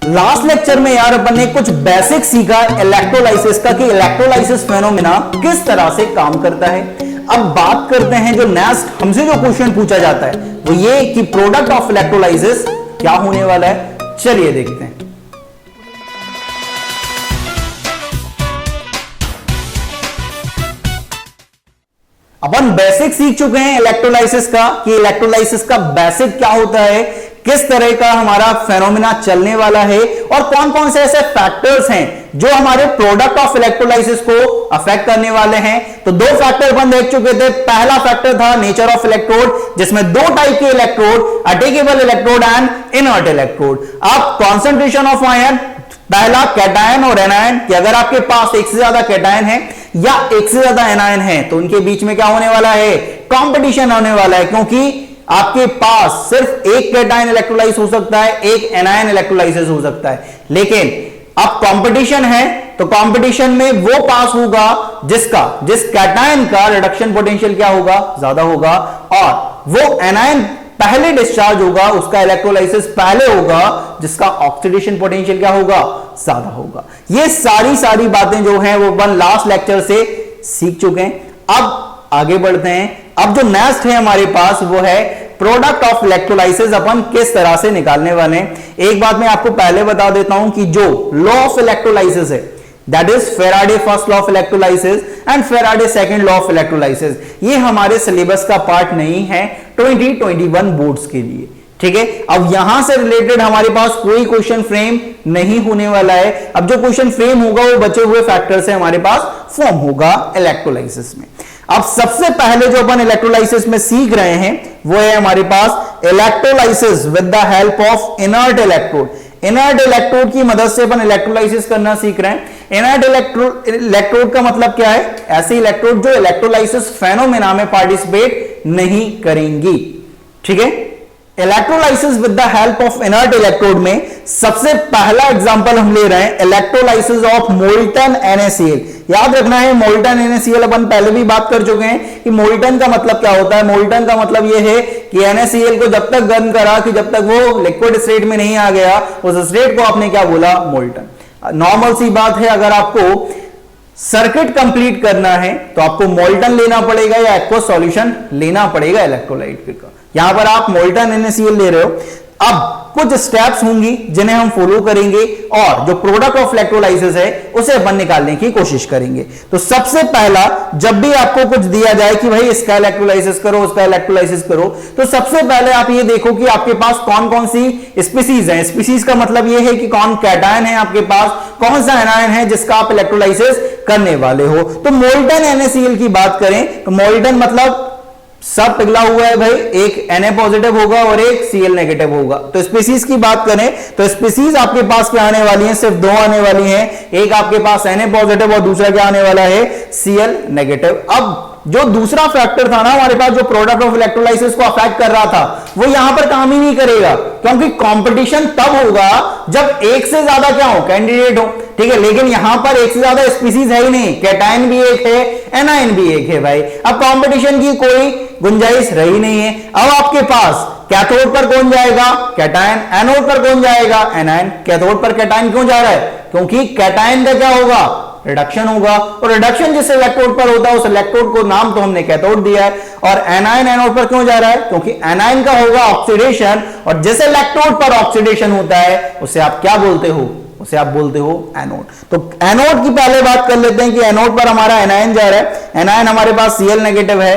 Last lecture में यार अपन ने कुछ बेसिक सीखा इलेक्ट्रोलाइसिस का कि इलेक्ट्रोलाइसिस फेनोमेना किस तरह से काम करता है। अब बात करते हैं जो नेक्स्ट हमसे जो क्वेश्चन पूछा जाता है वो ये कि प्रोडक्ट ऑफ इलेक्ट्रोलाइसिस क्या होने वाला है। चलिए देखते हैं। अपन बेसिक सीख चुके हैं इलेक्ट्रोलाइसिस का कि इलेक्ट्रोलाइसिस का बेसिक क्या होता है, किस तरह का हमारा फेनोमेना चलने वाला है और कौन कौन से ऐसे फैक्टर्स हैं जो हमारे प्रोडक्ट ऑफ इलेक्ट्रोलाइसिस को अफेक्ट करने वाले हैं। तो दो फैक्टर अपन देख चुके थे। पहला फैक्टर था नेचर ऑफ इलेक्ट्रोड, जिसमें दो टाइप के electrode, attackable electrode and inert electrode. अब कॉन्सेंट्रेशन ऑफ आयन, पहला कैटायन और एनायन, कि अगर आपके पास एक से ज्यादा कैटायन है या एक से ज्यादा एनायन है तो उनके बीच में क्या होने वाला है, कंपटीशन होने वाला है, क्योंकि आपके पास सिर्फ एक कैटायन इलेक्ट्रोलाइज हो सकता है, एक एनायन इलेक्ट्रोलाइसिस हो सकता है। लेकिन अब कंपटीशन है तो कंपटीशन में वो पास होगा जिस कैटायन का रिडक्शन पोटेंशियल क्या होगा, ज्यादा होगा, और वो एनायन पहले डिस्चार्ज होगा, उसका इलेक्ट्रोलाइसिस पहले होगा, जिसका ऑक्सीडेशन पोटेंशियल क्या होगा, ज्यादा होगा। ये सारी बातें जो हैं वो अपन लास्ट लेक्चर से सीख चुके हैं। अब आगे बढ़ते हैं। अब जो नेक्स्ट है हमारे पास वो है प्रोडक्ट ऑफ इलेक्ट्रोलाइसिस अपन किस तरह से निकालने वाले हैं। एक बात मैं आपको पहले बता देता हूं कि जो लॉ ऑफ इलेक्ट्रोलाइसिस है that is Faraday first law of electrolysis and Faraday second law of electrolysis, ये हमारे सिलेबस का पार्ट नहीं है 2021 बोर्ड्स के लिए, ठीक है। अब यहां से रिलेटेड हमारे पास कोई क्वेश्चन फ्रेम नहीं होने वाला है। अब जो क्वेश्चन फ्रेम होगा वो बचे हुए फैक्टर से हमारे पास फॉर्म होगा इलेक्ट्रोलाइसिस में। अब सबसे पहले जो अपन इलेक्ट्रोलाइसिस में सीख रहे हैं वो है हमारे पास electrolysis with the help of inert electrode. Inert electrode की मदद से अपन इलेक्ट्रोलाइसिस करना सीख रहे हैं। इनर्ट इलेक्ट्रोड का मतलब क्या है, ऐसे इलेक्ट्रोड जो इलेक्ट्रोलाइसिस फेनोमेना में पार्टिसिपेट नहीं करेंगी, ठीक है। Electrolysis with the help of inert electrode में सबसे पहला एग्जांपल हम ले रहे हैं इलेक्ट्रोलाइसिस ऑफ मोल्टन NaCl। याद रखना है मोल्टन NaCl अपन पहले भी बात कर चुके हैं कि मोल्टन का मतलब क्या होता है। मोल्टन का मतलब यह है कि NaCl को जब तक गर्म करा कि जब तक वो लिक्विड स्टेट में नहीं आ गया, उस स्टेट को आपने क्या बोला, मोल्टन। नॉर्मल सी बात है, अगर आपको सर्किट कंप्लीट करना है तो आपको मोल्टन लेना पड़ेगा या एक्वस सॉल्यूशन लेना पड़ेगा इलेक्ट्रोलाइट का। यहां पर आप मोल्टन NaCl ले रहे हो। अब कुछ स्टेप्स होंगी जिन्हें हम फॉलो करेंगे और जो प्रोडक्ट ऑफ इलेक्ट्रोलाइसिस है उसे अपन निकालने की कोशिश करेंगे। तो सबसे पहला, जब भी आपको कुछ दिया जाए कि भाई इसका इलेक्ट्रोलाइसिस करो, उसका इलेक्ट्रोलाइसिस करो, तो सबसे पहले आप ये देखो कि आपके पास कौन कौन सी स्पीसीज है। स्पीसीज का मतलब ये है कि कौन कैटायन है आपके पास, कौन सा एनायन है जिसका आप इलेक्ट्रोलाइसिस करने वाले हो। तो मोल्टन NaCl की बात करें तो मोल्टन मतलब सब पिघला हुआ है भाई, एक Na पॉजिटिव होगा और एक Cl नेगेटिव होगा। तो स्पीसीज की बात करें तो स्पीसीज आपके पास क्या आने वाली है, सिर्फ दो आने वाली हैं। एक आपके पास Na पॉजिटिव और दूसरा क्या आने वाला है, Cl नेगेटिव। अब जो दूसरा फैक्टर था ना हमारे पास जो प्रोडक्ट ऑफ इलेक्ट्रोलाइसिस को अफेक्ट कर रहा था, वो यहां पर काम ही नहीं करेगा, क्योंकि कंपटीशन तब होगा जब एक से ज्यादा क्या हो, कैंडिडेट हो, ठीक है। लेकिन यहां पर एक से ज्यादा स्पीसीज है ही नहीं, कैटायन भी एक है, एनायन भी एक है भाई। अब कंपटीशन की कोई गुंजाइश रही नहीं है। अब आपके पास कैथोड पर कौन जाएगा, कैटायन, एनोड पर कौन जाएगा, एनायन। कैथोड पर कैटायन क्यों जा रहा है, क्योंकि कैटायन का क्या होगा, रिडक्शन होगा, और रिडक्शन जिस इलेक्ट्रोड पर होता है उस इलेक्ट्रोड को नाम तो हमने कैथोड दिया है। और एनायन एनोड पर क्यों जा रहा है, क्योंकि एनायन का होगा ऑक्सीडेशन, और जिस इलेक्ट्रोड पर ऑक्सीडेशन होता है उसे आप क्या बोलते हो, उसे आप बोलते हो एनोड। तो एनोड की पहले बात कर लेते हैं कि एनोड पर हमारा एनायन जा रहा है, एनायन हमारे पास Cl नेगेटिव है।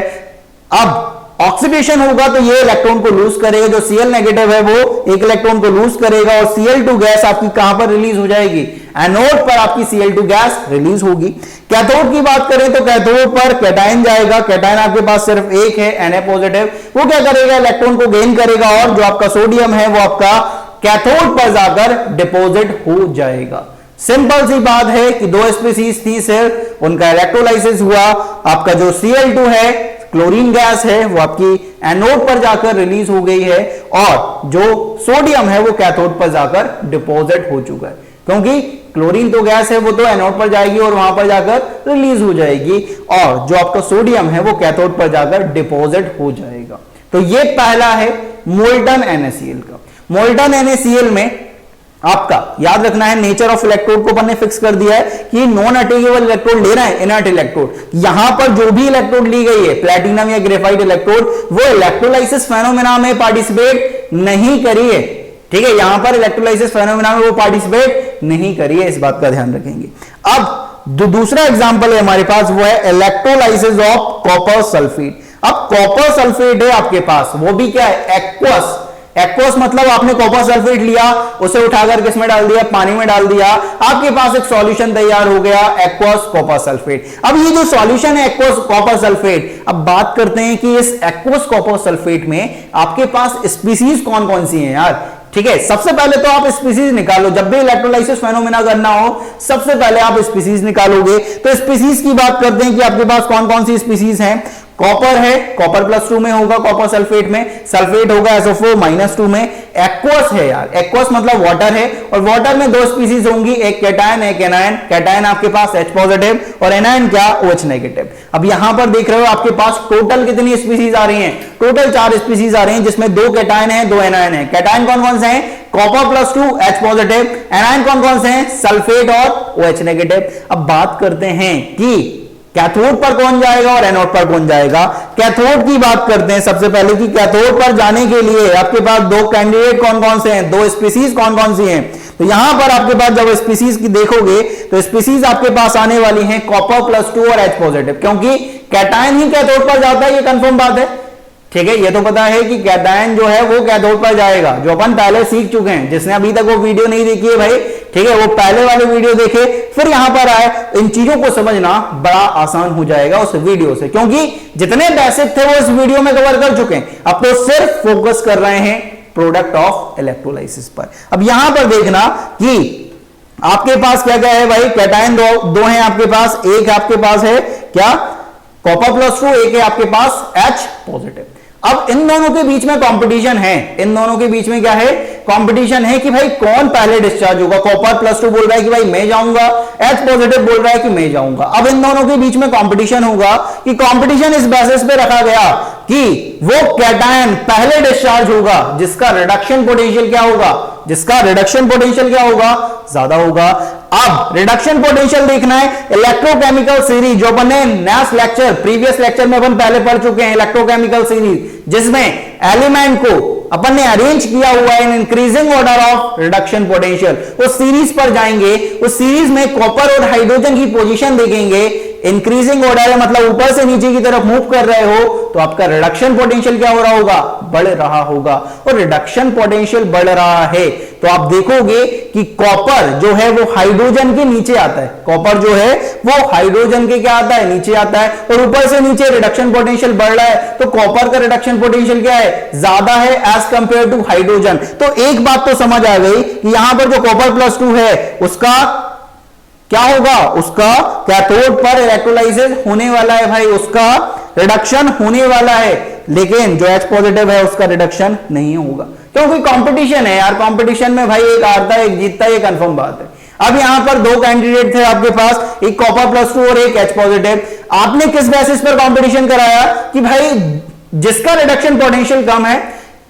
अब ऑक्सीडेशन होगा तो ये इलेक्ट्रॉन को लूज करेगा, जो Cl नेगेटिव है वो एक इलेक्ट्रॉन को लूज करेगा और Cl2 गैस आपकी कहां पर रिलीज हो जाएगी, एनोड पर आपकी Cl2 गैस रिलीज होगी। कैथोड की बात करें तो कैथोड पर कैटायन जाएगा, कैटायन आपके पास सिर्फ एक है Na पॉजिटिव, वो क्या करेगा, इलेक्ट्रॉन को गेन करेगा और जो आपका सोडियम है वो आपका कैथोड पर जाकर डिपॉजिट हो जाएगा। सिंपल सी बात है कि दो स्पीसीज थी सिर्फ, उनका इलेक्ट्रोलाइसिस हुआ, आपका जो Cl2 है क्लोरीन गैस है वो आपकी एनोड पर जाकर रिलीज हो गई है और जो सोडियम है वो कैथोड पर जाकर डिपॉजिट हो चुका है, क्योंकि क्लोरीन तो गैस है वो तो एनोड पर जाएगी और वहां पर जाकर रिलीज हो जाएगी और जो आपका सोडियम है वो कैथोड पर जाकर डिपॉजिट हो जाएगा। तो ये पहला है मोल्टन NaCl का। मोल्टन NaCl में आपका याद रखना है, नेचर ऑफ इलेक्ट्रोड को अपन ने फिक्स कर दिया है कि नॉन अटेगेबल इलेक्ट्रोड ले रहे हैं, इनर्ट इलेक्ट्रोड। यहां पर जो भी इलेक्ट्रोड ली गई है, प्लैटिनम या ग्रेफाइट इलेक्ट्रोड, वो इलेक्ट्रोलाइसिस फेनोमेना में पार्टिसिपेट नहीं करी है। ठीक है, यहां पर इलेक्ट्रोलाइसिस फेनोमेना में वो पार्टिसिपेट नहीं करी है, इस बात का ध्यान रखेंगे। अब जो दूसरा एग्जांपल है हमारे पास वो है इलेक्ट्रोलाइसिस ऑफ कॉपर सल्फेट। अब कॉपर सल्फेट है आपके पास, वो भी क्या है, एक्वस। एक्वस मतलब आपने कॉपर सल्फेट लिया, उसे उठाकर किसमें डाल दिया, पानी में डाल दिया, आपके पास एक सॉल्यूशन तैयार हो गया, एक्वस कॉपर सल्फेट। अब ये जो सॉल्यूशन है एक्वस कॉपर सल्फेट, अब बात करते हैं कि इस एक्वस कॉपर सल्फेट में आपके पास स्पीसीज कौन कौन सी हैं यार। ठीक है, सबसे पहले तो आप स्पीसीज निकालो, जब भी इलेक्ट्रोलाइसिस फेनोमेना करना हो सबसे पहले आप स्पीसीज निकालोगे। तो स्पीसीज की बात करते हैं कि आपके पास कौन कौन सी स्पीसीज हैं। कॉपर है, कॉपर +2 में होगा, कॉपर सल्फेट में, सल्फेट होगा SO4 -2 में। एक्वस है यार, एक्वस मतलब वाटर है, और वाटर में दो स्पीसीज होंगी, एक कैटायन एक एनायन। कैटायन आपके पास H पॉजिटिव और एनायन क्या, OH नेगेटिव। अब यहां पर देख रहे हो आपके पास टोटल कितनी स्पीसीज आ रही हैं, टोटल 4 स्पीसीज आ रही हैं, जिसमें 2 कैटायन है 2 एनायन है। कैटायन कौन कौन से हैं, कॉपर +2 H पॉजिटिव, एनायन कौन कौन से हैं, सल्फेट और OH नेगेटिव। अब बात करते हैं कि कैथोड पर कौन जाएगा और एनोड पर कौन जाएगा। कैथोड की बात करते हैं सबसे पहले कि कैथोड पर जाने के लिए आपके पास 2 कैंडिडेट कौन कौन से हैं, 2 स्पीसीज कौन कौन सी हैं। तो यहां पर आपके पास जब स्पीसीज की देखोगे तो स्पीसीज आपके पास आने वाली हैं कॉपर +2 और H पॉजिटिव, क्योंकि कैटायन ही कैथोड पर जाता है, ये कंफर्म बात है। ठीक है, ये तो पता है कि कैटायन जो है वो कैथोड पर जाएगा, जो अपन पहले सीख चुके हैं। जिसने अभी तक वो वीडियो नहीं देखी है भाई, ठीक है, वो पहले वाले वीडियो देखे फिर यहां पर आए। इन चीजों को समझना बड़ा आसान हो जाएगा उस वीडियो से, क्योंकि जितने बेसिक थे वो इस वीडियो में कवर कर चुके हैं। अब तो सिर्फ फोकस कर रहे हैं प्रोडक्ट ऑफ इलेक्ट्रोलाइसिस पर। अब यहां पर देखना कि आपके पास क्या क्या है भाई, कैटायन दो हैं आपके पास, एक आपके पास है क्या, कॉपर +2, एक है आपके पास H पॉजिटिव। अब इन दोनों के बीच में कंपटीशन है, इन दोनों के बीच में क्या है, कंपटीशन है कि भाई कौन पहले डिस्चार्ज होगा। कॉपर +2 बोल रहा है कि भाई मैं जाऊंगा, H पॉजिटिव बोल रहा है कि मैं जाऊंगा। अब इन दोनों के बीच में कंपटीशन होगा कि कंपटीशन इस बेसिस पे रखा गया कि वो कैटायन पहले डिस्चार्ज होगा जिसका रिडक्शन पोटेंशियल क्या होगा, जिसका रिडक्शन पोटेंशियल क्या होगा, ज्यादा होगा। अब रिडक्शन पोटेंशियल देखना है, इलेक्ट्रोकेमिकल सीरीज जो अपन ने नेक्स्ट लेक्चर प्रीवियस लेक्चर में अपन पहले पढ़ चुके हैं, इलेक्ट्रोकेमिकल सीरीज जिसमें एलिमेंट को अपन ने अरेंज किया हुआ है in increasing order of reduction potential. उस सीरीज पर जाएंगे, उस सीरीज में कॉपर और हाइड्रोजन की पोजीशन देखेंगे, इंक्रीजिंग ऑर्डर है मतलब ऊपर से नीचे की तरफ मूव कर रहे हो, तो आपका रिडक्शन पोटेंशियल क्या हो रहा होगा, बढ़ रहा होगा। और रिडक्शन पोटेंशियल बढ़ रहा है तो आप देखोगे कि कॉपर जो है वो हाइड्रोजन के नीचे आता है, कॉपर जो है वो हाइड्रोजन के क्या आता है, नीचे आता है, और ऊपर से नीचे रिडक्शन पोटेंशियल बढ़ रहा है। तो कॉपर का रिडक्शन पोटेंशियल क्या है, ज्यादा है एज कंपेयर टू हाइड्रोजन। तो एक बात तो समझ आ गई कि यहां पर जो कॉपर +2 है उसका क्या होगा, उसका कैथोड पर इलेक्ट्रोलाइसिस होने वाला है भाई, उसका रिडक्शन होने वाला है। लेकिन जो H पॉजिटिव है उसका रिडक्शन नहीं होगा, क्योंकि कंपटीशन है यार। कंपटीशन में भाई एक हारता है एक जीतता है, ये कंफर्म बात है। अब यहां पर 2 कैंडिडेट थे आपके पास, एक कॉपर +2 और एक H पॉजिटिव। आपने किस बेसिस पर कंपटीशन कराया कि भाई जिसका रिडक्शन पोटेंशियल कम है,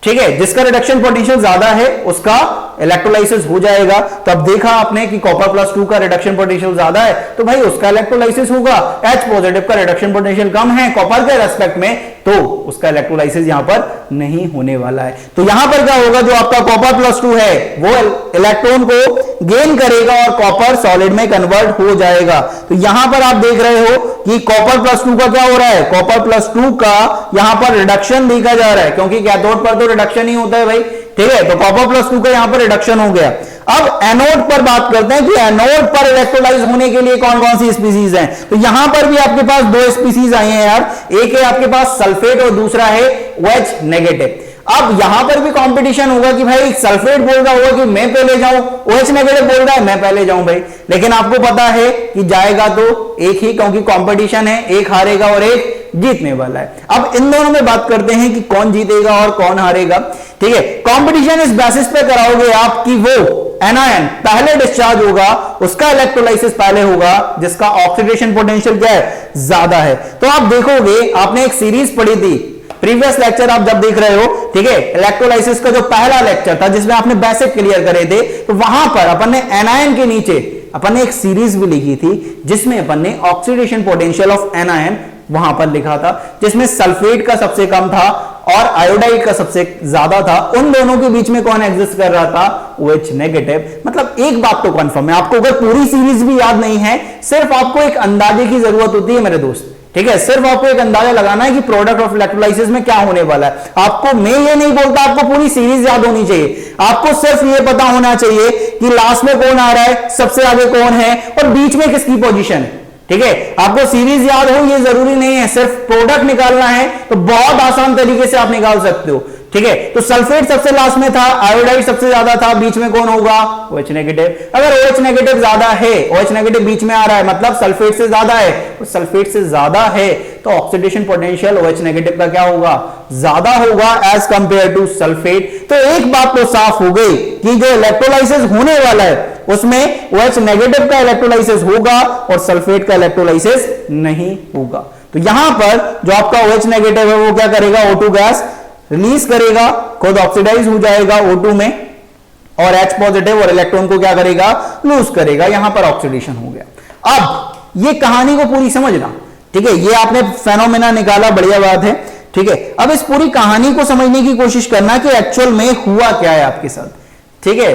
ठीक है, जिसका रिडक्शन पोटेंशियल ज्यादा है उसका इलेक्ट्रोलाइसिस हो जाएगा। तो अब देखा आपने कि कॉपर +2 का रिडक्शन पोटेंशियल ज्यादा है तो भाई उसका इलेक्ट्रोलाइसिस होगा। H पॉजिटिव का रिडक्शन पोटेंशियल कम है कॉपर के रेस्पेक्ट में, तो उसका इलेक्ट्रोलाइसिस यहां पर नहीं होने वाला है। तो यहां पर क्या होगा, जो आपका कॉपर +2 है वो इलेक्ट्रॉन को गेन करेगा और कॉपर सॉलिड में कन्वर्ट हो जाएगा। तो यहां पर आप देख रहे हो कि कॉपर +2 का क्या हो रहा है, कॉपर +2 का यहां पर रिडक्शन देखा जा रहा है, क्योंकि कैथोड पर तो रिडक्शन ही होता है भाई, ठीक है। तो कॉपर +2 का यहां पर रिडक्शन हो गया। अब एनोड पर बात करते हैं कि एनोड पर इलेक्ट्रोलाइज होने के लिए कौन कौन सी स्पीसीज हैं। तो यहां पर भी आपके पास 2 स्पीसीज आई हैं यार, एक है आपके पास सल्फेट और दूसरा है OH नेगेटिव। अब यहां पर भी कंपटीशन होगा कि भाई सल्फेट बोल रहा होगा कि मैं पहले जाऊं, OH नेगेटिव बोल रहा है मैं पहले जाऊं भाई। लेकिन आपको पता है कि जाएगा तो एक ही, क्योंकि कंपटीशन है, एक हारेगा और एक जीतने वाला है। अब इन दोनों में बात करते हैं कि कौन जीतेगा और कौन हारेगा, ठीक है। कंपटीशन इस बेसिस पे कराओगे आप कि वो एनायन पहले डिस्चार्ज होगा, उसका इलेक्ट्रोलाइसिस पहले होगा जिसका ऑक्सीडेशन पोटेंशियल क्या है, ज्यादा है। तो आप देखोगे, आपने एक सीरीज पढ़ी थी प्रीवियस लेक्चर आप जब देख रहे हो, ठीक है, इलेक्ट्रोलाइसिस का जो पहला लेक्चर था जिसमें आपने बेसिक क्लियर करे थे, तो वहां पर अपन ने एनायन के नीचे अपन ने एक सीरीज भी लिखी थी जिसमें अपन ने ऑक्सीडेशन पोटेंशियल ऑफ एनायन वहां पर लिखा था, जिसमें सल्फेट का सबसे कम था और आयोडाइड का सबसे ज्यादा था। उन दोनों के बीच में कौन एग्जिस्ट कर रहा था? OH negative. मतलब एक बात तो कंफर्म है, आपको अगर पूरी सीरीज भी याद नहीं है, सिर्फ आपको एक अंदाजे की जरूरत होती है मेरे दोस्त, ठीक है, सिर्फ आपको एक अंदाजा लगाना है कि प्रोडक्ट ऑफ इलेक्ट्रोलाइसिस में क्या होने वाला है। आपको, मैं ये नहीं बोलता आपको पूरी सीरीज याद होनी चाहिए, आपको सिर्फ ये पता होना चाहिए कि लास्ट में कौन आ रहा है, सबसे आगे कौन है और बीच में किसकी पोजीशन है, ठीक है। आपको सीरीज याद हो ये जरूरी नहीं है, सिर्फ प्रोडक्ट निकालना है तो बहुत आसान तरीके से आप निकाल सकते हो, ठीक है। तो सल्फेट सबसे लास्ट में था, आयोडाइड सबसे ज्यादा था, बीच में कौन होगा? OH negative. अगर OH नेगेटिव ज्यादा है, OH नेगेटिव बीच में आ रहा है, मतलब सल्फेट से ज्यादा है, तो सल्फेट से ज्यादा है तो ऑक्सीडेशन पोटेंशियल OH नेगेटिव का क्या होगा? ज्यादा होगा एज कंपेयर टू सल्फेट। तो एक बात तो साफ हो गई कि जो इलेक्ट्रोलाइसिस होने वाला है उसमें OH नेगेटिव का इलेक्ट्रोलाइसिस होगा और सल्फेट का इलेक्ट्रोलाइसिस नहीं होगा। तो यहां पर जो आपका OH नेगेटिव है वो क्या करेगा? O2 गैस रिलीज करेगा, खुद ऑक्सीडाइज हो जाएगा O2 में और H पॉजिटिव और इलेक्ट्रॉन को क्या करेगा? लूज करेगा। यहां पर ऑक्सीडेशन हो गया। अब ये कहानी को पूरी समझना, ठीक है, ये आपने फेनोमेना निकाला, बढ़िया बात है, ठीक है। अब इस पूरी कहानी को समझने की कोशिश करना कि एक्चुअल में हुआ क्या है आपके साथ, ठीक है।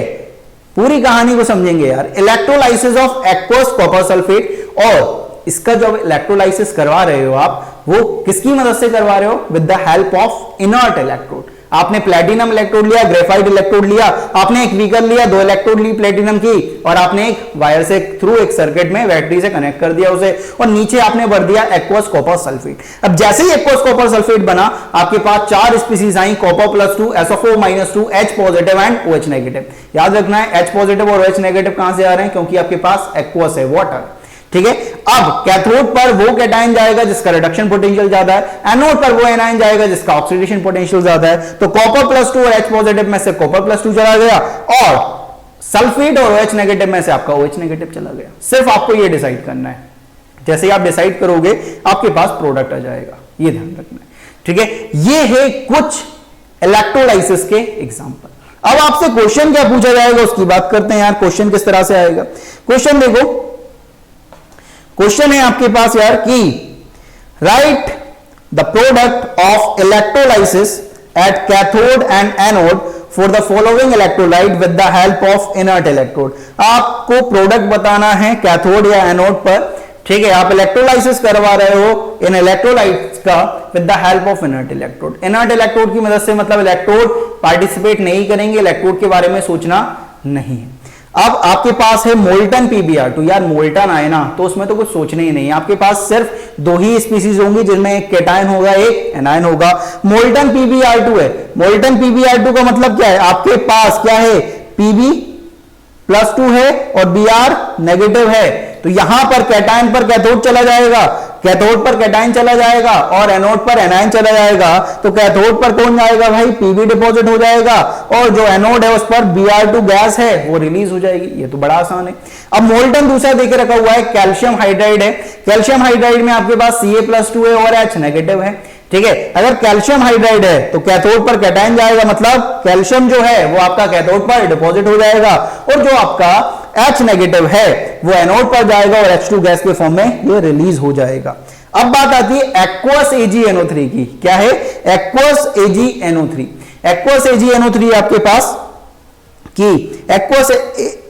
पूरी कहानी को समझेंगे यार। Electrolysis of aqueous copper sulphate, और इसका जो इलेक्ट्रोलाइसिस करवा रहे हो आप, वो किसकी मदद से करवा रहे हो? With the help of inert electrode. आपने प्लेटिनम इलेक्ट्रोड लिया, ग्रेफाइट इलेक्ट्रोड लिया, आपने एक व्हीकल लिया, 2 इलेक्ट्रोड ली प्लेटिनम की, और आपने एक वायर से थ्रू एक सर्किट में बैटरी से कनेक्ट कर दिया उसे, और नीचे आपने भर दिया एक्वस कॉपर सल्फेट। अब जैसे ही एक्वस कॉपर सल्फेट बना, आपके पास 4 species I, copper +2, SO4-2, H positive and OH negative. याद रखना है H पॉजिटिव और OH नेगेटिव कहां से आ रहे हैं? क्योंकि आपके पास एक्वस है, वाटर, ठीक है। अब कैथोड पर वो कैटायन जाएगा जिसका रिडक्शन पोटेंशियल ज्यादा है, एनोड पर वो एनायन जाएगा जिसका ऑक्सीडेशन पोटेंशियल ज्यादा है। तो कॉपर +2 और H पॉजिटिव में से कॉपर +2 चला गया और सल्फेट और OH नेगेटिव में से आपका OH नेगेटिव चला गया। सिर्फ आपको ये डिसाइड करना है, जैसे ही आप डिसाइड करोगे आपके पास प्रोडक्ट आ जाएगा, ये ध्यान रखना है, ठीक है। ये है कुछ इलेक्ट्रोलाइसिस के एग्जांपल। अब आपसे क्वेश्चन क्या पूछा जाएगा उसकी बात करते हैं यार। क्वेश्चन किस तरह से आएगा? क्वेश्चन देखो, क्वेश्चन है आपके पास यार कि right the product of electrolysis at cathode and anode for the following electrolyte with the help of inert electrode. आपको प्रोडक्ट बताना है कैथोड या एनोड पर, ठीक है। आप इलेक्ट्रोलाइसिस करवा रहे हो इन इलेक्ट्रोलाइट्स का with the help of inert electrode. Inert electrode की मदद से मतलब इलेक्ट्रोड पार्टिसिपेट नहीं करेंगे, इलेक्ट्रोड के बारे में सोचना नहीं है। अब आपके पास है मोल्टन PbR2। यार मोल्टन आए ना तो उसमें तो कुछ सोचने ही नहीं है, आपके पास सिर्फ 2 ही स्पीसीज होंगी जिनमें एक कैटायन होगा, एक एनायन होगा। मोल्टन PbR2 है। मोल्टन PbR2 का मतलब क्या है? आपके पास क्या है? Pb+2 है और Br नेगेटिव है, तो यहां पर कैटायन पर कैथोड चला जाएगा, कैथोड पर कैटायन चला जाएगा और एनोड पर एनायन चला जाएगा। तो कैथोड पर कौन जाएगा भाई? Pb डिपॉजिट हो जाएगा और जो एनोड है उस पर Br2 गैस है वो रिलीज हो जाएगी। ये तो बड़ा आसान है। अब मोल्टन दूसरा देके रखा हुआ है, कैल्शियम हाइड्राइड है। कैल्शियम हाइड्राइड में आपके पास Ca+2 है और H नेगेटिव है, ठीक है। अगर कैल्शियम हाइड्राइड है तो कैथोड पर कैटायन जाएगा, मतलब कैल्शियम जो है वो आपका कैथोड पर डिपॉजिट हो जाएगा और जो आपका H नेगेटिव है वो एनोड पर जाएगा और H2 गैस के फॉर्म में ये रिलीज हो जाएगा। अब बात आती है एक्वस AgNO3 की। क्या है? Aqueous AgNO3। एक्वस AgNO3 आपके पास कि एक्वस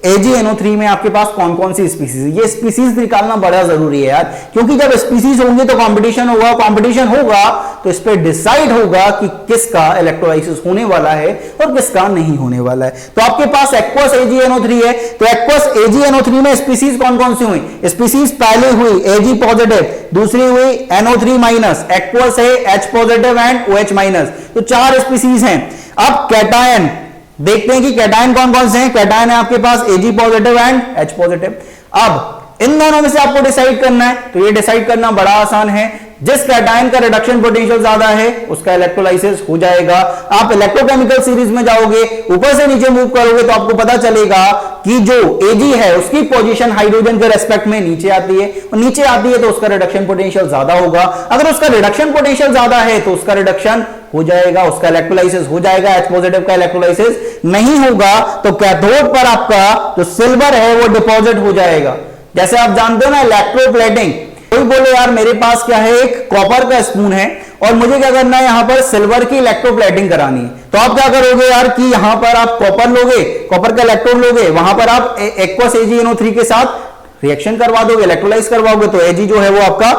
AgNO3 में आपके पास कौन कौन सी स्पीसीज, ये स्पीसीज निकालना बड़ा जरूरी है यार, क्योंकि जब स्पीसीज होंगे तो कंपटीशन होगा, कंपटीशन होगा तो इस पे डिसाइड होगा कि किसका इलेक्ट्रोलाइसिस होने वाला है और किसका नहीं होने वाला है। तो आपके पास एक्वस AgNO3 है, तो एक्वस AgNO3 में स्पीसीज कौन कौन सी हुई? स्पीसीज पहले हुई Ag पॉजिटिव, दूसरी हुई NO3-, एक्वस है H पॉजिटिव एंड OH-, तो 4 स्पीसीज हैं। अब कैटायन देखते हैं कि कैटायन कौन कौन से हैं। कैटायन है आपके पास Ag positive and H positive. अब इन दोनों में से आपको डिसाइड करना है, तो ये डिसाइड करना बड़ा आसान है। जिस कैटायन का रिडक्शन पोटेंशियल ज्यादा है उसका इलेक्ट्रोलाइसिस हो जाएगा। आप इलेक्ट्रोकेमिकल सीरीज में जाओगे, ऊपर से नीचे मूव करोगे तो आपको पता चलेगा कि जो Ag है उसकी पोजीशन हाइड्रोजन के रेस्पेक्ट में नीचे आती है, और नीचे आती है तो उसका रिडक्शन पोटेंशियल ज्यादा होगा। अगर उसका रिडक्शन पोटेंशियल ज्यादा है तो उसका रिडक्शन हो जाएगा, उसका इलेक्ट्रोलाइसिस हो जाएगा। H पॉजिटिव का इलेक्ट्रोलाइसिस नहीं होगा तो कैथोड पर आपका जो सिल्वर है वो डिपॉजिट हो जाएगा। जैसे आप जानते हो ना इलेक्ट्रोप्लेटिंग, कोई बोले यार मेरे पास क्या है, एक कॉपर का स्पून है और मुझे क्या करना है, यहां पर सिल्वर की इलेक्ट्रोप्लेटिंग करानी है, तो आप क्या करोगे यार कि यहां पर आप कॉपर लोगे, कॉपर का इलेक्ट्रोड लोगे, वहां पर आप एक्वस AgNO3 के साथ रिएक्शन करवा दोगे, इलेक्ट्रोलाइज करवाओगे, तो Ag जो है वो आपका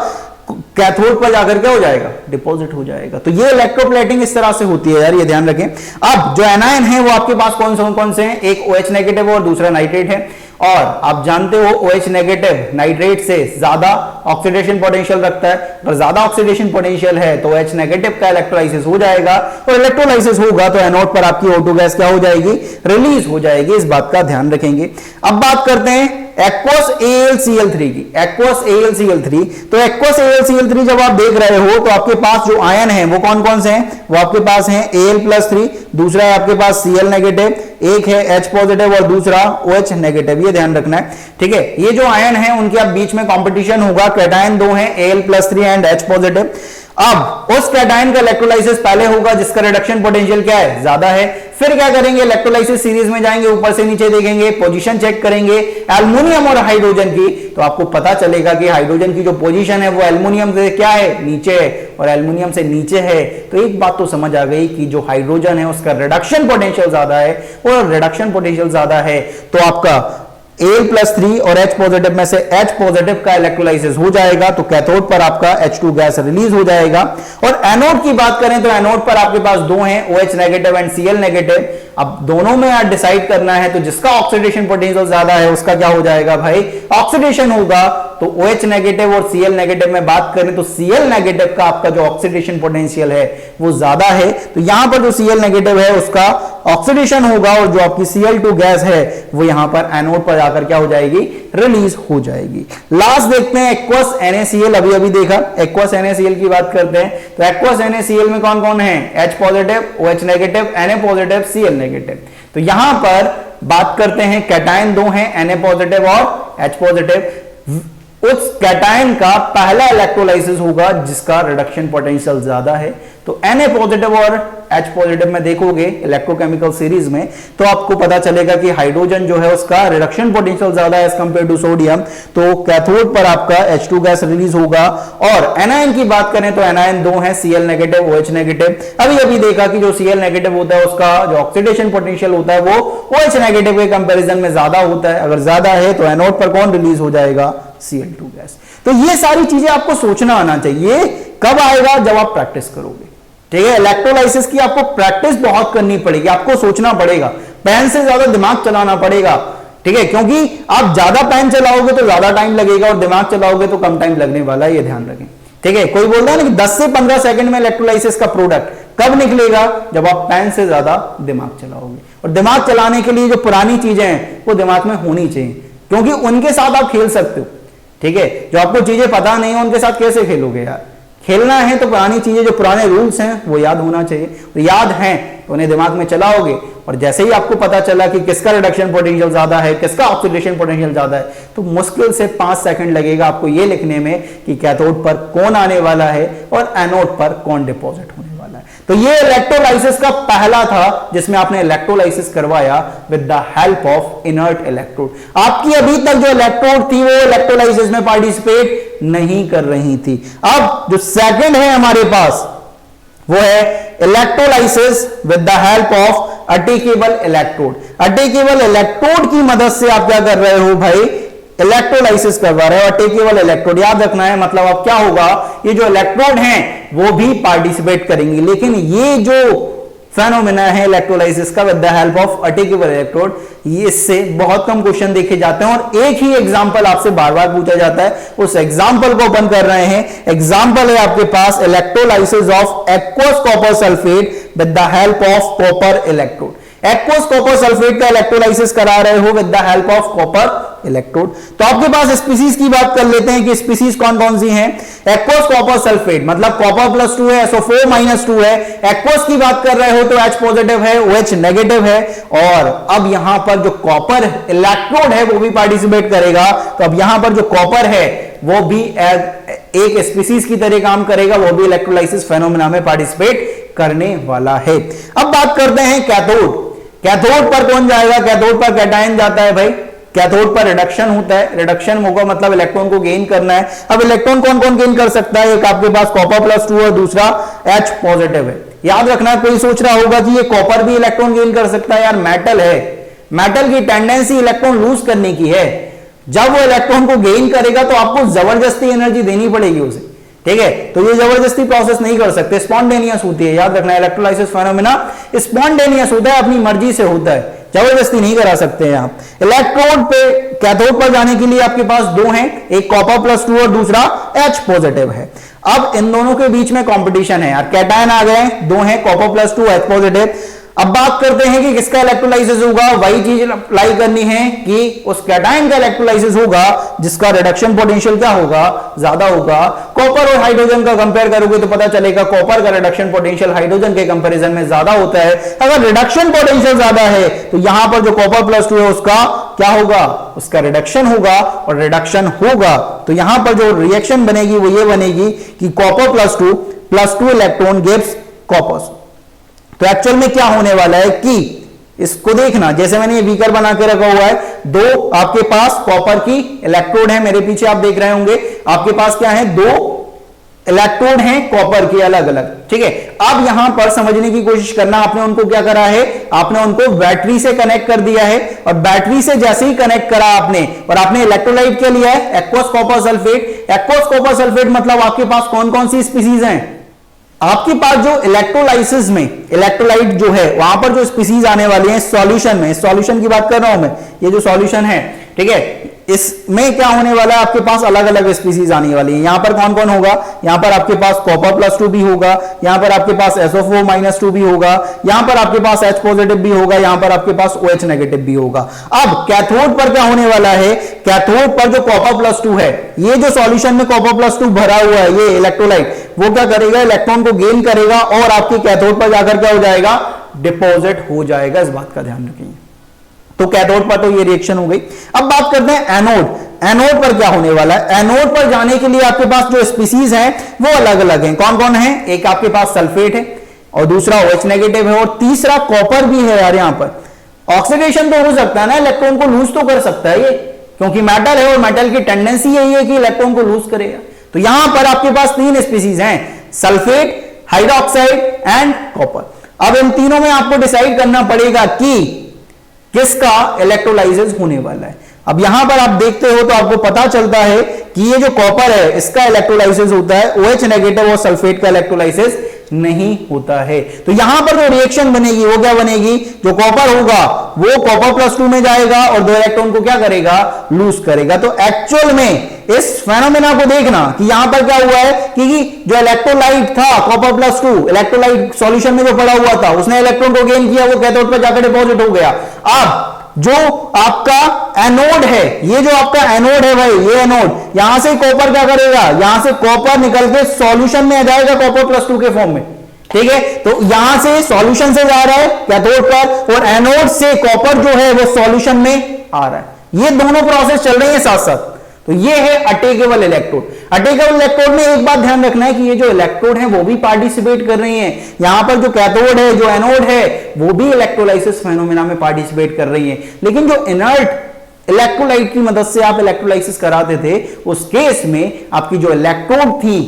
कैथोड पर जाकर क्या हो जाएगा, डिपॉजिट हो जाएगा। तो ये इलेक्ट्रोप्लेटिंग इस तरह से होती है यार, ये ध्यान रखें। अब जो एनायन है वो आपके पास कौन से हैं, एक OH नेगेटिव और दूसरा नाइट्रेट है, और आप जानते हो OH नेगेटिव नाइट्रेट से ज्यादा ऑक्सीडेशन पोटेंशियल रखता है। अगर ज्यादा ऑक्सीडेशन पोटेंशियल है तो OH नेगेटिव का इलेक्ट्रोलाइसिस हो जाएगा, और इलेक्ट्रोलाइसिस होगा तो एनोड पर आपकी O2 गैस क्या हो जाएगी, रिलीज हो जाएगी। इस बात का ध्यान रखेंगे। अब बात करते हैं एक्वस AlCl3 की, एक्वस AlCl3। तो एक्वस AlCl3 जब आप देख रहे हो तो आपके पास जो आयन है वो कौन कौन से हैं, वो आपके पास हैं Al+3, दूसरा है आपके पास Cl नेगेटिव, एक है H पॉजिटिव और दूसरा OH नेगेटिव, ये ध्यान रखना है, ठीक है। ये जो आयन है उनके आप बीच में कंपटीशन होगा, कैटायन दो हैं Al+3 एंड H पॉजिटिव। अब उस कैटायन का इलेक्ट्रोलाइसिस पहले होगा जिसका रिडक्शन पोटेंशियल क्या है, ज्यादा है। फिर क्या करेंगे, इलेक्ट्रोलाइसिस सीरीज में जाएंगे, ऊपर से नीचे देखेंगे, पोजीशन चेक करेंगे एल्युमिनियम और हाइड्रोजन की, तो आपको पता चलेगा कि हाइड्रोजन की जो पोजीशन है वो एल्युमिनियम से क्या है, नीचे है, और एल्युमिनियम से नीचे है। तो एक बात तो समझ आ गई कि जो हाइड्रोजन है उसका रिडक्शन पोटेंशियल ज्यादा है, और रिडक्शन पोटेंशियल ज्यादा है तो आपका Al+3 और H पॉजिटिव में से H पॉजिटिव का इलेक्ट्रोलाइसिस हो जाएगा, तो कैथोड पर आपका H2 गैस रिलीज हो जाएगा। और एनोड की बात करें तो एनोड पर आपके पास दो हैं, OH negative and Cl negative. अब दोनों में आप डिसाइड करना है, तो जिसका ऑक्सीडेशन पोटेंशियल ज्यादा है उसका क्या हो जाएगा भाई, ऑक्सीडेशन होगा। तो OH नेगेटिव और Cl नेगेटिव में बात करें तो Cl नेगेटिव का आपका जो ऑक्सीडेशन पोटेंशियल है वो ज्यादा है, तो यहां पर जो Cl नेगेटिव है उसका ऑक्सीडेशन होगा, और जो आपकी Cl2 गैस है वो यहां पर एनोड पर जाकर क्या हो जाएगी, रिलीज हो जाएगी। लास्ट देखते हैं एक्वस NaCl, अभी देखा एक्वस NaCl की बात करते हैं। तो एक्वस NaCl में कौन कौन है, H positive, OH negative, Na positive, Cl negative. तो यहां पर बात करते हैं कैटायन दो हैं, Na पॉजिटिव और H पॉजिटिव। उस कैटायन का पहला इलेक्ट्रोलाइसिस होगा जिसका रिडक्शन पोटेंशियल ज्यादा है। तो Na पॉजिटिव और H पॉजिटिव में देखोगे इलेक्ट्रोकेमिकल सीरीज में तो आपको पता चलेगा कि हाइड्रोजन जो है उसका रिडक्शन पोटेंशियल ज्यादा है एज कंपेयर टू सोडियम, तो कैथोड पर आपका H2 गैस रिलीज होगा। और एनायन की बात करें तो एनायन दो हैं, Cl नेगेटिव, OH नेगेटिव। अभी देखा कि जो Cl नेगेटिव होता है उसका जो ऑक्सीडेशन पोटेंशियल होता है वो OH नेगेटिव के कंपैरिजन में ज्यादा होता है। अगर ज्यादा है तो एनोड पर कौन रिलीज हो जाएगा, Cl2 गैस। तो ये सारी चीजें आपको सोचना आना चाहिए। कब आएगा, जब आप प्रैक्टिस करोगे, ठीक है। इलेक्ट्रोलाइसिस की आपको प्रैक्टिस बहुत करनी पड़ेगी, आपको सोचना पड़ेगा, पेन से ज्यादा दिमाग चलाना पड़ेगा, ठीक है। क्योंकि आप ज्यादा पेन चलाओगे तो ज्यादा टाइम लगेगा और दिमाग चलाओगे तो कम टाइम लगने वाला है, ये ध्यान रखें, ठीक है। कोई बोल रहा है ना कि 10 से 15 सेकंड में इलेक्ट्रोलाइसिस का प्रोडक्ट कब निकलेगा, जब आप पेन से ज्यादा दिमाग चलाओगे। और दिमाग चलाने के लिए जो पुरानी चीजें हैं वो दिमाग में होनी चाहिए, क्योंकि उनके साथ आप खेल सकते हो, ठीक है। जो आपको चीजें पता नहीं है उनके साथ कैसे खेलोगे यार। खेलना है तो पुरानी चीजें, जो पुराने रूल्स हैं वो याद होना चाहिए, तो याद हैं तो उन्हें दिमाग में चलाओगे। और जैसे ही आपको पता चला कि किसका रिडक्शन पोटेंशियल ज्यादा है, किसका ऑक्सीडेशन पोटेंशियल ज्यादा है, तो मुश्किल से 5 सेकंड लगेगा आपको ये लिखने में कि कैथोड पर कौन आने वाला है और एनोड पर कौन डिपॉजिट होने वाला है। तो ये इलेक्ट्रोलाइसिस का पहला था जिसमें आपने इलेक्ट्रोलाइसिस करवाया with the help of inert electrode. आपकी अभी तक जो इलेक्ट्रोड थी वो इलेक्ट्रोलाइसिस में पार्टिसिपेट नहीं कर रही थी। अब जो सेकंड है हमारे पास वो है electrolysis with the help of attackable electrode. Attackable electrode की मदद से आप क्या कर रहे हो भाई, इलेक्ट्रोलाइसिस करवा रहे हो। अटेकेबल इलेक्ट्रोड याद रखना है, मतलब अब क्या होगा, ये जो इलेक्ट्रोड हैं वो भी पार्टिसिपेट करेंगे, लेकिन ये जो फेनोमेना है इलेक्ट्रोलाइसिस का with the help of attackable electrode, ये इससे बहुत कम क्वेश्चन देखे जाते हैं और एक ही एग्जांपल आपसे बार बार पूछा जाता है। उस एग्जांपल को ओपन कर रहे हैं। एग्जांपल है आपके पास electrolysis of aqueous copper sulphate with the help of copper electrode. Aqueous copper sulphate का इलेक्ट्रोलाइसिस करा रहे हो with the help of copper electrode. तो आपके पास स्पीसीज की बात कर लेते हैं कि स्पीसीज कौन कौन सी हैं। एक्वस कॉपर सल्फेट, मतलब कॉपर +2 है, SO4 -2 है। एक्वस की बात कर रहे हो तो H पॉजिटिव है, OH नेगेटिव है। और अब यहां पर जो कॉपर इलेक्ट्रोड है वो भी पार्टिसिपेट करेगा। तो अब यहां पर जो कॉपर है वो भी एक स्पीसीज की तरह काम करेगा, वो भी इलेक्ट्रोलाइसिस फेनोमेना में पार्टिसिपेट करने वाला है। अब बात करते हैं कैथोड। कैथोड पर कौन जाएगा? कैथोड पर कैटायन जाता है भाई। कैथोड पर रिडक्शन होता है। रिडक्शन होगा मतलब इलेक्ट्रॉन को गेन करना है। अब इलेक्ट्रॉन कौन कौन गेन कर सकता है? एक आपके पास कॉपर +2 और दूसरा H पॉजिटिव है। याद रखना, कोई सोच रहा होगा कि ये कॉपर भी इलेक्ट्रॉन गेन कर सकता है। यार मेटल है, मेटल की टेंडेंसी इलेक्ट्रॉन लूज करने की है। जब वो इलेक्ट्रॉन को गेन करेगा तो आपको जबरदस्ती एनर्जी देनी पड़ेगी उसे, ठीक है। तो ये जबरदस्ती प्रोसेस नहीं कर सकते, स्पॉन्टेनियस होती है। याद रखना, इलेक्ट्रोलाइसिस फेनोमेना स्पॉन्टेनियस होता है, अपनी मर्जी से होता है, जबरदस्ती नहीं करा सकते हैं आप। इलेक्ट्रोड पे कैथोड पर जाने के लिए आपके पास दो हैं, एक कॉपर +2 और दूसरा H पॉजिटिव है। अब इन दोनों के बीच में कंपटीशन है यार, कैटायन आ गए, दो हैं कॉपर +2 H पॉजिटिव। अब बात करते हैं कि किसका इलेक्ट्रोलाइसिस होगा। वही चीज अप्लाई करनी है कि उस कैटायन का इलेक्ट्रोलाइसिस होगा जिसका रिडक्शन पोटेंशियल क्या होगा? ज्यादा होगा। कॉपर और हाइड्रोजन का कंपेयर करोगे तो पता चलेगा कॉपर का रिडक्शन पोटेंशियल हाइड्रोजन के कंपैरिजन में ज्यादा होता है। अगर रिडक्शन पोटेंशियल ज्यादा है तो यहां पर जो कॉपर +2 है उसका क्या होगा? उसका रिडक्शन होगा, और रिडक्शन होगा तो यहां पर जो रिएक्शन बनेगी वो ये बनेगी कि कॉपर +2 इलेक्ट्रॉन गिव्स कॉपर। तो एक्चुअल में क्या होने वाला है कि इसको देखना, जैसे मैंने ये बीकर बना के रखा हुआ है, दो आपके पास कॉपर की इलेक्ट्रोड है, मेरे पीछे आप देख रहे होंगे, आपके पास क्या है? दो इलेक्ट्रोड हैं कॉपर की अलग अलग, ठीक है। अब यहां पर समझने की कोशिश करना, आपने उनको क्या करा है? आपने उनको बैटरी से कनेक्ट कर दिया है, और बैटरी से जैसे ही कनेक्ट करा आपने, और आपने इलेक्ट्रोलाइट क्या लिया है? Aqueous copper sulphate. Aqueous copper sulphate मतलब आपके पास कौन कौन सी स्पीसीज हैं? आपके पास जो इलेक्ट्रोलाइसिस में इलेक्ट्रोलाइट जो है वहां पर जो स्पीसीज आने वाली है सॉल्यूशन में, सॉल्यूशन की बात कर रहा हूं मैं, ये जो सॉल्यूशन है, ठीक है, इसमें क्या होने वाला है? आपके पास अलग अलग स्पीसीज आने वाली है। यहां पर कौन कौन होगा? यहां पर आपके पास कॉपर +2 भी होगा, यहां पर आपके पास SO4 -2 भी होगा, यहां पर आपके पास H पॉजिटिव भी होगा, यहां पर आपके पास OH नेगेटिव भी होगा। अब कैथोड पर क्या होने वाला है? कैथोड पर जो कॉपर +2 है, ये जो सॉल्यूशन में कॉपर +2 भरा हुआ है, ये इलेक्ट्रोलाइट, वो क्या करेगा? इलेक्ट्रॉन को गेन करेगा और आपके कैथोड पर जाकर क्या हो जाएगा? डिपॉजिट हो जाएगा। इस बात का ध्यान रखिए। तो कैथोड पर तो ये रिएक्शन हो गई। अब बात करते हैं एनोड। एनोड पर क्या होने वाला है? एनोड पर जाने के लिए आपके पास जो स्पीसीज हैं वो अलग अलग हैं। कौन कौन है? एक आपके पास सल्फेट है, और दूसरा OH नेगेटिव है, और तीसरा कॉपर भी है। यार यहां पर ऑक्सीडेशन तो हो सकता है ना, इलेक्ट्रॉन को लूज तो कर सकता है ये, क्योंकि मेटल है और मेटल की टेंडेंसी यही है कि इलेक्ट्रॉन को लूज करेगा। तो यहां पर आपके पास तीन स्पीसीज हैं, सल्फेट, हाइड्रोक्साइड एंड कॉपर। अब इन तीनों में आपको डिसाइड करना पड़ेगा कि किसका इलेक्ट्रोलाइसिस होने वाला है। अब यहां पर आप देखते हो तो आपको पता चलता है कि ये जो कॉपर है इसका इलेक्ट्रोलाइसिस होता है, OH नेगेटिव और सल्फेट का इलेक्ट्रोलाइसिस नहीं होता है। तो यहां पर जो रिएक्शन बनेगी वो क्या बनेगी? जो कॉपर होगा वो कॉपर +2 में जाएगा और दो इलेक्ट्रॉन को क्या करेगा? लूज करेगा। तो एक्चुअल में इस फेनोमेना को देखना कि यहां पर क्या हुआ है कि जो इलेक्ट्रोलाइट था कॉपर +2, इलेक्ट्रोलाइट सॉल्यूशन में जो पड़ा हुआ था, उसने इलेक्ट्रॉन को गेन किया, वो कैथोड पर जाकर डिपॉजिट हो गया। अब जो आपका एनोड है, ये जो आपका एनोड है भाई, ये एनोड, यहां से कॉपर क्या करेगा? यहां से कॉपर निकल के सॉल्यूशन में आ जाएगा कॉपर +2 के फॉर्म में, ठीक है। तो यहां से सॉल्यूशन से जा रहा है कैथोड पर, और एनोड से कॉपर जो है वो सॉल्यूशन में आ रहा है। ये दोनों प्रोसेस चल रही है साथ साथ। तो ये है अटेकेबल इलेक्ट्रोड। अटेकेबल इलेक्ट्रोड में एक बात ध्यान रखना है कि ये जो इलेक्ट्रोड है वो भी पार्टिसिपेट कर रही हैं। यहां पर जो कैथोड है, जो एनोड है, वो भी इलेक्ट्रोलाइसिस फेनोमेना में पार्टिसिपेट कर रही है। लेकिन जो इनर्ट इलेक्ट्रोलाइट की मदद से आप इलेक्ट्रोलाइसिस कराते थे, उस केस में आपकी जो इलेक्ट्रोड थी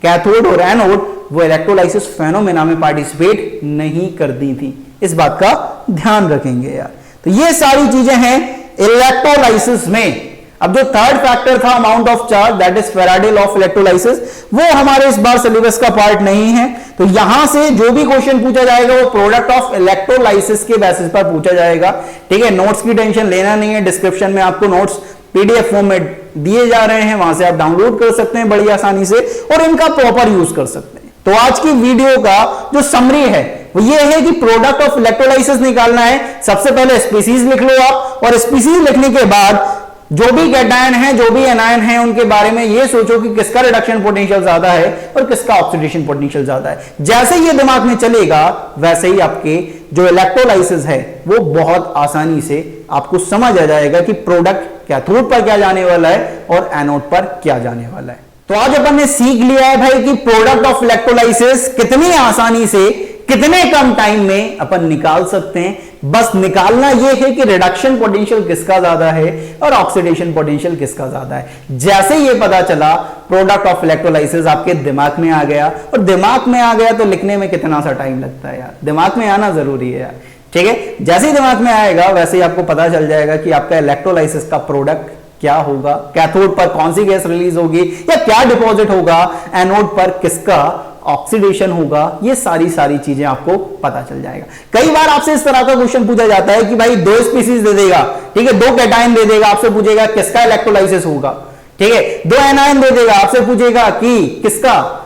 कैथोड और एनोड, वो इलेक्ट्रोलाइसिस फेनोमेना में पार्टिसिपेट नहीं करती थी। इस बात का ध्यान रखेंगे यार। तो ये सारी चीजें हैं इलेक्ट्रोलाइसिस में। अब जो थर्ड फैक्टर था amount of charge, that is Faraday law of electrolysis, वो हमारे इस बार सिलेबस का पार्ट नहीं है। तो यहां से जो भी क्वेश्चन पूछा जाएगा वो प्रोडक्ट ऑफ इलेक्ट्रोलाइसिस के बेसिस पर पूछा जाएगा, ठीक है। नोट्स की टेंशन लेना नहीं है, डिस्क्रिप्शन में आपको नोट्स PDF फॉर्म में दिए जा रहे हैं, वहां से आप डाउनलोड कर सकते हैं बड़ी आसानी से और इनका प्रॉपर यूज कर सकते हैं। तो आज की वीडियो का जो समरी है वो ये है कि प्रोडक्ट ऑफ इलेक्ट्रोलाइसिस निकालना है। सबसे पहले स्पीसीज लिख लो आप, और स्पीसीज लिखने के बाद जो भी कैटायन है, जो भी एनायन है, उनके बारे में ये सोचो कि किसका रिडक्शन पोटेंशियल ज्यादा है और किसका ऑक्सीडेशन पोटेंशियल ज्यादा है। जैसे ये दिमाग में चलेगा वैसे ही आपके जो इलेक्ट्रोलाइसिस है वो बहुत आसानी से आपको समझ आ जाएगा कि प्रोडक्ट कैथोड पर क्या जाने वाला है और एनोड पर क्या जाने वाला है। तो आज अपन ने सीख लिया है भाई कि प्रोडक्ट ऑफ इलेक्ट्रोलाइसिस कितनी आसानी से कितने कम टाइम में अपन निकाल सकते हैं। बस निकालना यह है कि रिडक्शन पोटेंशियल किसका ज्यादा है और ऑक्सीडेशन पोटेंशियल किसका ज्यादा है। जैसे ये पता चला प्रोडक्ट ऑफ इलेक्ट्रोलाइसिस आपके दिमाग में आ गया, और दिमाग में आ गया तो लिखने में कितना सा टाइम लगता है यार, दिमाग में आना जरूरी है यार। ठीक है, जैसे ही दिमाग में आएगा वैसे ही आपको पता चल जाएगा कि आपका इलेक्ट्रोलाइसिस का प्रोडक्ट क्या होगा, कैथोड पर कौन सी गैस रिलीज होगी या क्या डिपॉजिट होगा, एनोड पर किसका ऑक्सीडेशन होगा, ये सारी चीजें आपको पता चल जाएगा। कई बार आपसे इस तरह का क्वेश्चन पूछा जाता है कि भाई दो स्पीसीज दे देगा, ठीक है, दो कैटायन दे देगा, आपसे पूछेगा किसका इलेक्ट्रोलाइसिस होगा। ठीक है, दो एनायन दे देगा, आपसे पूछेगा कि किसका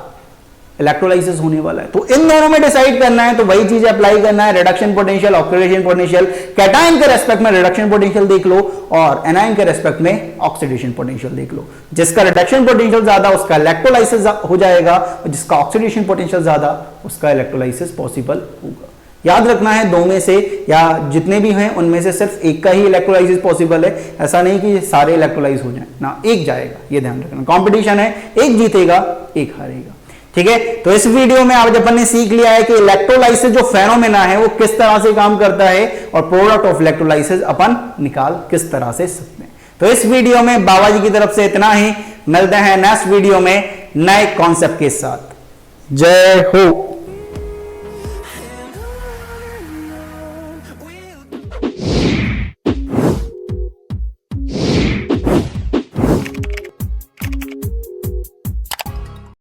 इलेक्ट्रोलाइसिस होने वाला है। तो इन दोनों में डिसाइड करना है, तो वही चीज अप्लाई करना है, reduction potential, oxidation potential. Cation के रेस्पेक्ट में रिडक्शन पोटेंशियल देख लो और एनायन के रेस्पेक्ट में ऑक्सीडेशन पोटेंशियल देख लो। जिसका रिडक्शन पोटेंशियल ज्यादा उसका इलेक्ट्रोलाइसिस हो जाएगा, और जिसका ऑक्सीडेशन पोटेंशियल ज्यादा उसका इलेक्ट्रोलाइसिस पॉसिबल होगा। याद रखना है दो में से या जितने भी हैं उनमें से सिर्फ एक का ही इलेक्ट्रोलाइसिस पॉसिबल है, ऐसा नहीं कि सारे इलेक्ट्रोलाइज हो जाए ना, एक जाएगा, ये ध्यान रखना। कॉम्पिटिशन है, एक जीतेगा एक हारेगा। ठीक है, तो इस वीडियो में आज अपन ने सीख लिया है कि इलेक्ट्रोलाइसिस जो फेनोमेना है वो किस तरह से काम करता है और प्रोडक्ट ऑफ इलेक्ट्रोलाइसिस अपन निकाल किस तरह से सकते हैं। तो इस वीडियो में बाबा जी की तरफ से इतना ही, मिलते हैं नेक्स्ट वीडियो में नए कॉन्सेप्ट के साथ। जय हो।